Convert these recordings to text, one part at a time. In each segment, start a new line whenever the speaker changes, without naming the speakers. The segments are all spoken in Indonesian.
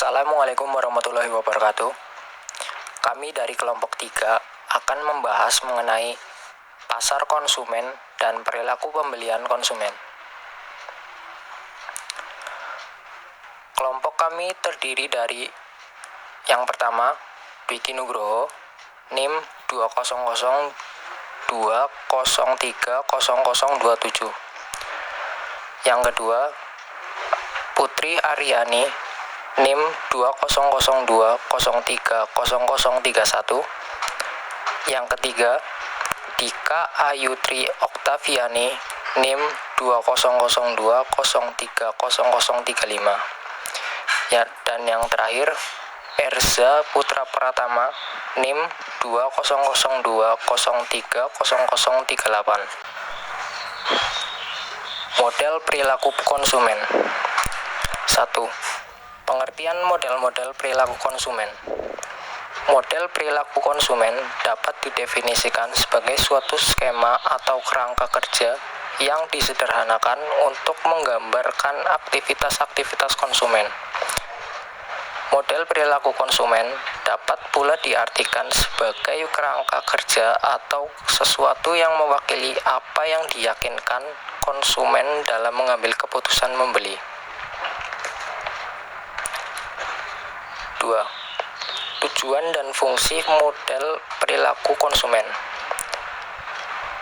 Assalamualaikum warahmatullahi wabarakatuh. Kami dari kelompok 3 akan membahas mengenai pasar konsumen dan perilaku pembelian konsumen. Kelompok kami terdiri dari yang pertama, Dwiki Nugroho, NIM 20020300027. Yang kedua, Putri Aryani, NIM 20020300031. Yang ketiga, Dika Ayutri Oktaviani, NIM 20020300035. Ya, dan yang terakhir, Erza Putra Pratama, NIM 20020300038. Model perilaku konsumen. 1. Pengertian model-model perilaku konsumen. Model perilaku konsumen dapat didefinisikan sebagai suatu skema atau kerangka kerja yang disederhanakan untuk menggambarkan aktivitas-aktivitas konsumen. Model perilaku konsumen dapat pula diartikan sebagai kerangka kerja atau sesuatu yang mewakili apa yang diyakinkan konsumen dalam mengambil keputusan membeli. 2. Tujuan dan fungsi model perilaku konsumen.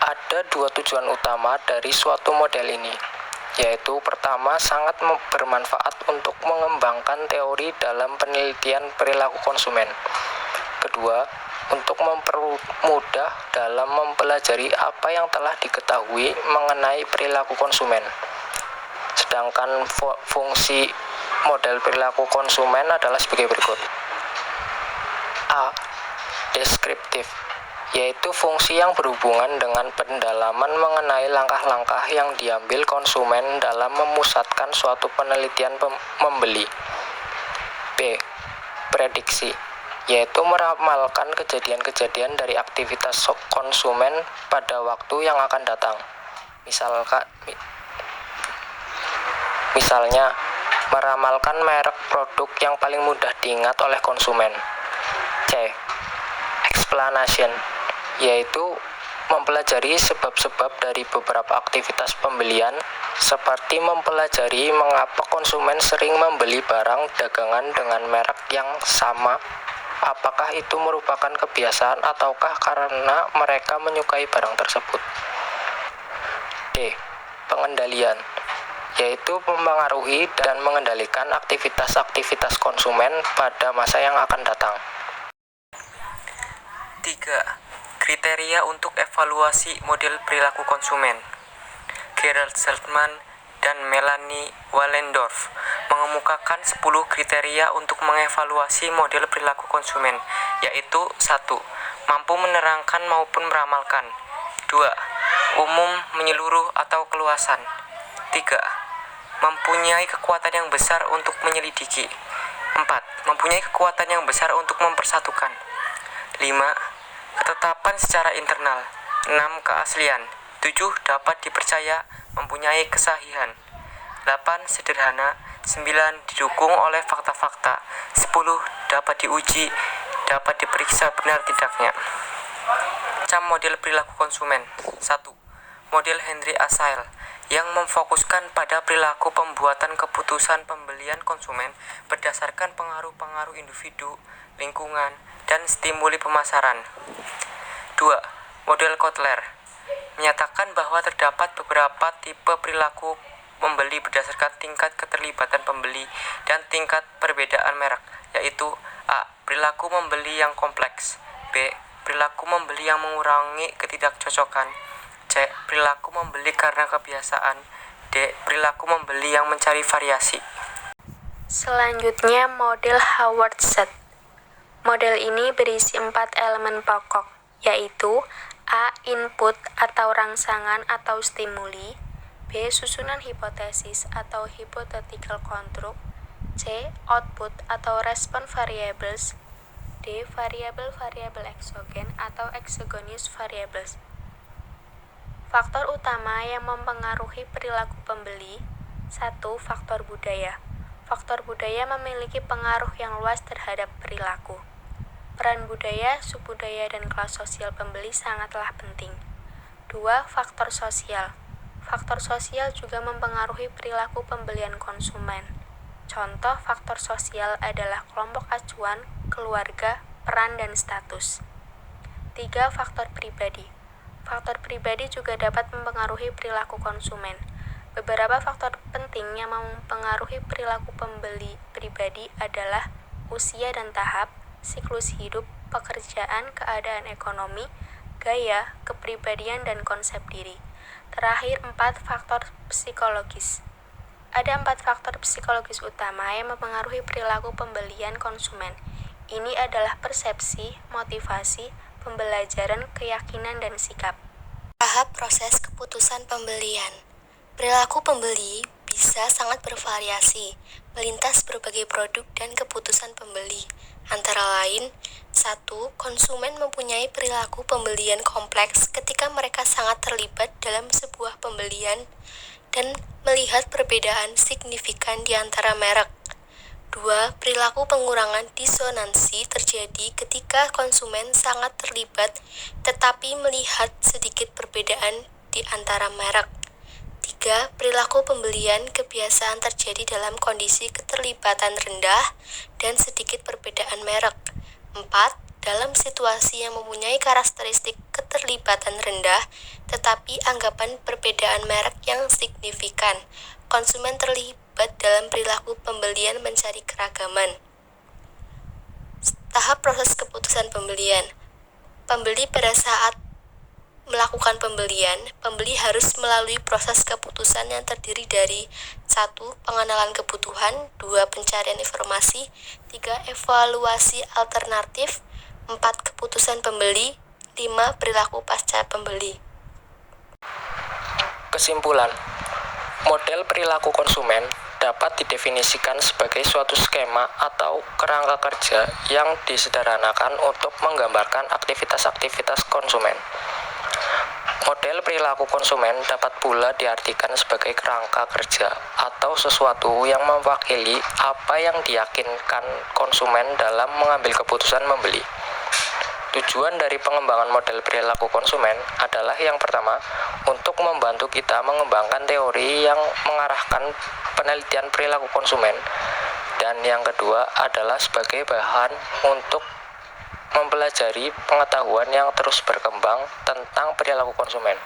Ada dua tujuan utama dari suatu model ini, yaitu pertama, sangat bermanfaat untuk mengembangkan teori dalam penelitian perilaku konsumen. Kedua, untuk mempermudah dalam mempelajari apa yang telah diketahui mengenai perilaku konsumen. Sedangkan fungsi model perilaku konsumen adalah sebagai berikut. A. Deskriptif, yaitu fungsi yang berhubungan dengan pendalaman mengenai langkah-langkah yang diambil konsumen dalam memusatkan suatu penelitian membeli. B. Prediksi, yaitu meramalkan kejadian-kejadian dari aktivitas konsumen pada waktu yang akan datang. Misalnya, meramalkan merek produk yang paling mudah diingat oleh konsumen. C. Explanation, yaitu mempelajari sebab-sebab dari beberapa aktivitas pembelian, seperti mempelajari mengapa konsumen sering membeli barang dagangan dengan merek yang sama, apakah itu merupakan kebiasaan ataukah karena mereka menyukai barang tersebut. D. Pengendalian, yaitu mempengaruhi dan mengendalikan aktivitas-aktivitas konsumen pada masa yang akan datang.
3. Kriteria untuk evaluasi model perilaku konsumen. Gerald Zeltman dan Melanie Wallendorf mengemukakan 10 kriteria untuk mengevaluasi model perilaku konsumen, yaitu 1. Mampu menerangkan maupun meramalkan. 2. Umum, menyeluruh atau keluasan. 3. Mempunyai kekuatan yang besar untuk menyelidiki. 4. Mempunyai kekuatan yang besar untuk mempersatukan. 5. Ketetapan secara internal. 6. Keaslian. 7. Dapat dipercaya, mempunyai kesahihan. 8. Sederhana. 9. Didukung oleh fakta-fakta. 10. Dapat diuji, dapat diperiksa benar tidaknya. Macam model perilaku konsumen. 1. Model Henry Asael, yang memfokuskan pada perilaku pembuatan keputusan pembelian konsumen berdasarkan pengaruh-pengaruh individu, lingkungan, dan stimuli pemasaran. 2. Model Kotler menyatakan bahwa terdapat beberapa tipe perilaku pembeli berdasarkan tingkat keterlibatan pembeli dan tingkat perbedaan merek, yaitu A. Perilaku membeli yang kompleks. B. Perilaku membeli yang mengurangi ketidakcocokan. C. Perilaku membeli karena kebiasaan. D. Perilaku membeli yang mencari variasi.
Selanjutnya, model Howard-Seth. Model ini berisi 4 elemen pokok, yaitu A. Input atau rangsangan atau stimuli. B. Susunan hipotesis atau hypothetical construct. C. Output atau respon variables. D. Variabel-variabel eksogen atau exogenous variables. Faktor utama yang mempengaruhi perilaku pembeli. 1. Faktor budaya. Faktor budaya memiliki pengaruh yang luas terhadap perilaku. Peran budaya, subbudaya, dan kelas sosial pembeli sangatlah penting. 2. Faktor sosial. Faktor sosial juga mempengaruhi perilaku pembelian konsumen. Contoh faktor sosial adalah kelompok acuan, keluarga, peran, dan status. 3. Faktor pribadi. Faktor pribadi juga dapat mempengaruhi perilaku konsumen. Beberapa faktor penting yang mempengaruhi perilaku pembeli pribadi adalah usia dan tahap, siklus hidup, pekerjaan, keadaan ekonomi, gaya, kepribadian, dan konsep diri. Terakhir, 4 faktor psikologis. Ada 4 faktor psikologis utama yang mempengaruhi perilaku pembelian konsumen. Ini adalah persepsi, motivasi, pembelajaran, keyakinan, dan sikap. Tahap proses keputusan pembelian. Perilaku pembeli bisa sangat bervariasi, melintas berbagai produk dan keputusan pembeli. Antara lain, 1. Konsumen mempunyai perilaku pembelian kompleks ketika mereka sangat terlibat dalam sebuah pembelian dan melihat perbedaan signifikan di antara merek. 2. Perilaku pengurangan disonansi terjadi ketika konsumen sangat terlibat tetapi melihat sedikit perbedaan di antara merek. 3. Perilaku pembelian kebiasaan terjadi dalam kondisi keterlibatan rendah dan sedikit perbedaan merek. 4. Dalam situasi yang mempunyai karakteristik keterlibatan rendah tetapi anggapan perbedaan merek yang signifikan, konsumen terlibat dalam perilaku pembelian mencari keragaman. Tahap proses keputusan pembelian. Pembeli pada saat melakukan pembelian, pembeli harus melalui proses keputusan yang terdiri dari 1. Pengenalan kebutuhan, 2. Pencarian informasi, 3. Evaluasi alternatif, 4. Keputusan pembeli, 5. Perilaku pasca pembeli.
Kesimpulan, model perilaku konsumen dapat didefinisikan sebagai suatu skema atau kerangka kerja yang disederhanakan untuk menggambarkan aktivitas-aktivitas konsumen. Model perilaku konsumen dapat pula diartikan sebagai kerangka kerja atau sesuatu yang mewakili apa yang diyakinkan konsumen dalam mengambil keputusan membeli. Tujuan dari pengembangan model perilaku konsumen adalah yang pertama, untuk membantu kita mengembangkan teori yang mengarahkan penelitian perilaku konsumen, dan yang kedua adalah sebagai bahan untuk mempelajari pengetahuan yang terus berkembang tentang perilaku konsumen.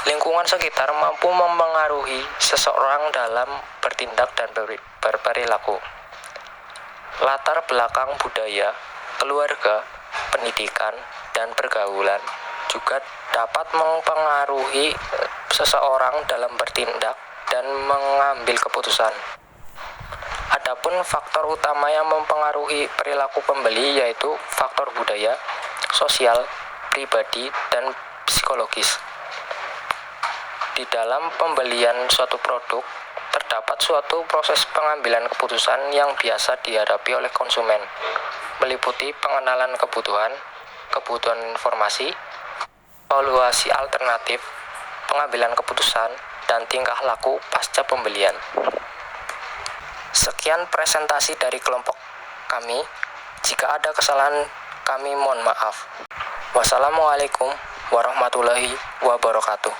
Lingkungan sekitar mampu mempengaruhi seseorang dalam bertindak dan berperilaku. Latar belakang budaya, keluarga, pendidikan, dan pergaulan juga dapat mempengaruhi seseorang dalam bertindak dan mengambil keputusan. Adapun faktor utama yang mempengaruhi perilaku pembeli yaitu faktor budaya, sosial, pribadi, dan psikologis. Di dalam pembelian suatu produk, terdapat suatu proses pengambilan keputusan yang biasa dihadapi oleh konsumen, meliputi pengenalan kebutuhan informasi, evaluasi alternatif, pengambilan keputusan, dan tingkah laku pasca pembelian. Sekian presentasi dari kelompok kami. Jika ada kesalahan, kami mohon maaf. Wassalamualaikum warahmatullahi wabarakatuh.